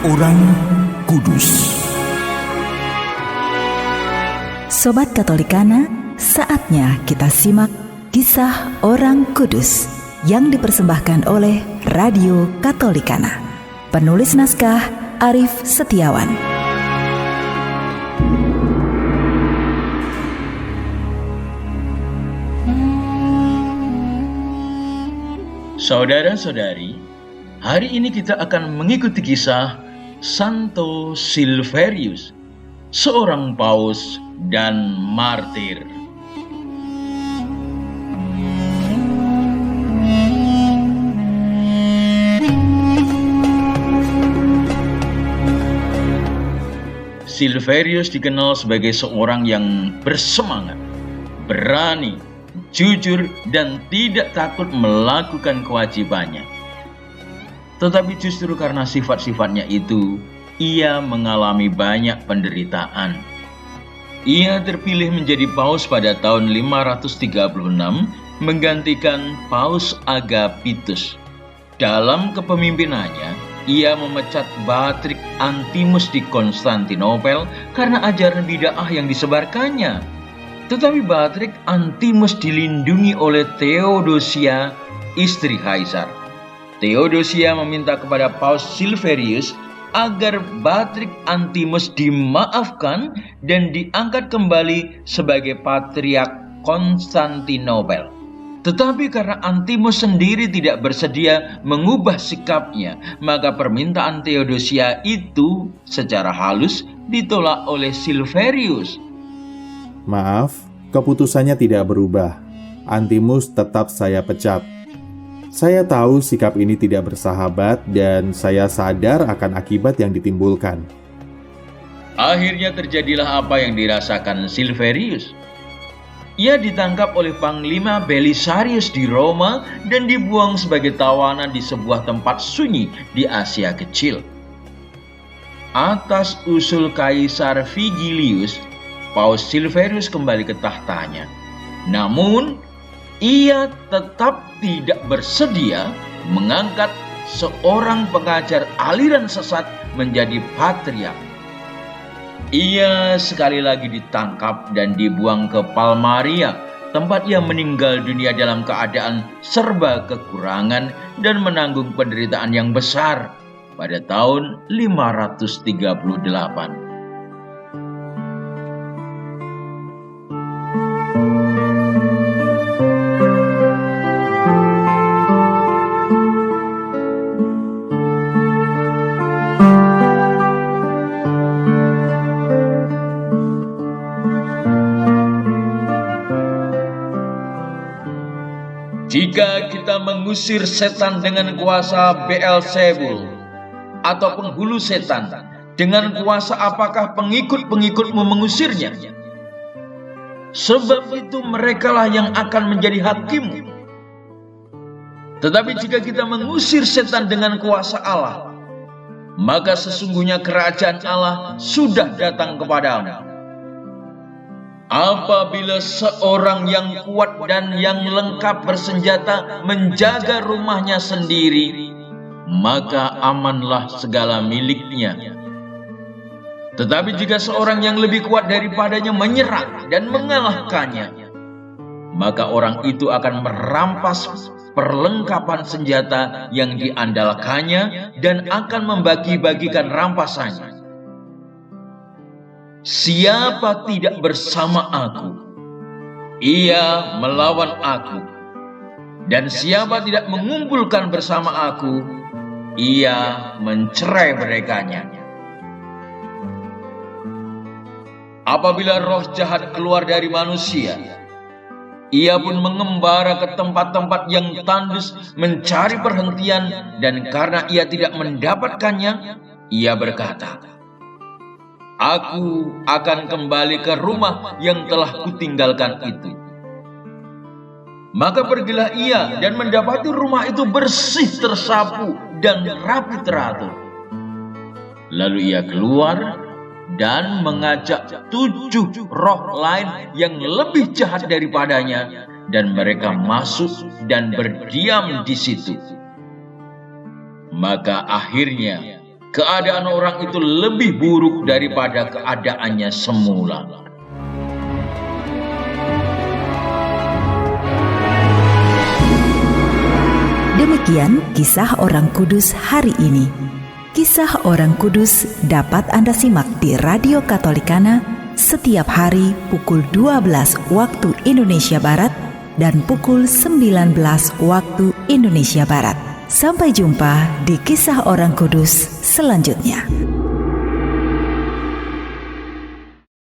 Orang Kudus. Sobat Katolikana, saatnya kita simak kisah orang kudus yang dipersembahkan oleh Radio Katolikana. Penulis naskah Arif Setiawan. Saudara-saudari, hari ini kita akan mengikuti kisah Santo Silverius, seorang paus dan martir. Silverius dikenal sebagai seorang yang bersemangat, berani, jujur, dan tidak takut melakukan kewajibannya. Tetapi justru karena sifat-sifatnya itu, ia mengalami banyak penderitaan. Ia terpilih menjadi paus pada tahun 536, menggantikan Paus Agapitus. Dalam kepemimpinannya, ia memecat Batrik Antimus di Konstantinopel karena ajaran bid'ah yang disebarkannya. Tetapi Batrik Antimus dilindungi oleh Theodosia, istri Kaisar. Theodosia meminta kepada Paus Silverius agar Batrik Antimus dimaafkan dan diangkat kembali sebagai Patriark Konstantinopel. Tetapi karena Antimus sendiri tidak bersedia mengubah sikapnya, maka permintaan Theodosia itu secara halus ditolak oleh Silverius. Maaf, keputusannya tidak berubah. Antimus tetap saya pecat. Saya tahu sikap ini tidak bersahabat dan saya sadar akan akibat yang ditimbulkan. Akhirnya terjadilah apa yang dirasakan Silverius. Ia ditangkap oleh Panglima Belisarius di Roma dan dibuang sebagai tawanan di sebuah tempat sunyi di Asia Kecil. Atas usul Kaisar Vigilius, Paus Silverius kembali ke tahtanya. Namun, ia tetap tidak bersedia mengangkat seorang pengajar aliran sesat menjadi patriark. Ia sekali lagi ditangkap dan dibuang ke Palmaria, tempat ia meninggal dunia dalam keadaan serba kekurangan dan menanggung penderitaan yang besar pada tahun 538. Jika kita mengusir setan dengan kuasa Beelzebul atau penghulu setan, dengan kuasa apakah pengikut-pengikutmu mengusirnya? Sebab itu merekalah yang akan menjadi hakim. Tetapi jika kita mengusir setan dengan kuasa Allah, maka sesungguhnya kerajaan Allah sudah datang kepadamu. Apabila seorang yang kuat dan yang lengkap bersenjata menjaga rumahnya sendiri, maka amanlah segala miliknya. Tetapi jika seorang yang lebih kuat daripadanya menyerang dan mengalahkannya, maka orang itu akan merampas perlengkapan senjata yang diandalkannya dan akan membagi-bagikan rampasannya. Siapa tidak bersama aku, ia melawan aku. Dan siapa tidak mengumpulkan bersama aku, ia mencerai-beraikannya. Apabila roh jahat keluar dari manusia, ia pun mengembara ke tempat-tempat yang tandus mencari perhentian, dan karena ia tidak mendapatkannya, ia berkata, "Aku akan kembali ke rumah yang telah kutinggalkan itu." Maka pergilah ia dan mendapati rumah itu bersih tersapu dan rapi teratur. Lalu ia keluar dan mengajak 7 roh lain yang lebih jahat daripadanya, dan mereka masuk dan berdiam di situ. Maka akhirnya keadaan orang itu lebih buruk daripada keadaannya semula. Demikian kisah orang kudus hari ini. Kisah orang kudus dapat Anda simak di Radio Katolikana setiap hari pukul 12 waktu Indonesia Barat dan pukul 19 waktu Indonesia Barat. Sampai jumpa di kisah orang kudus selanjutnya.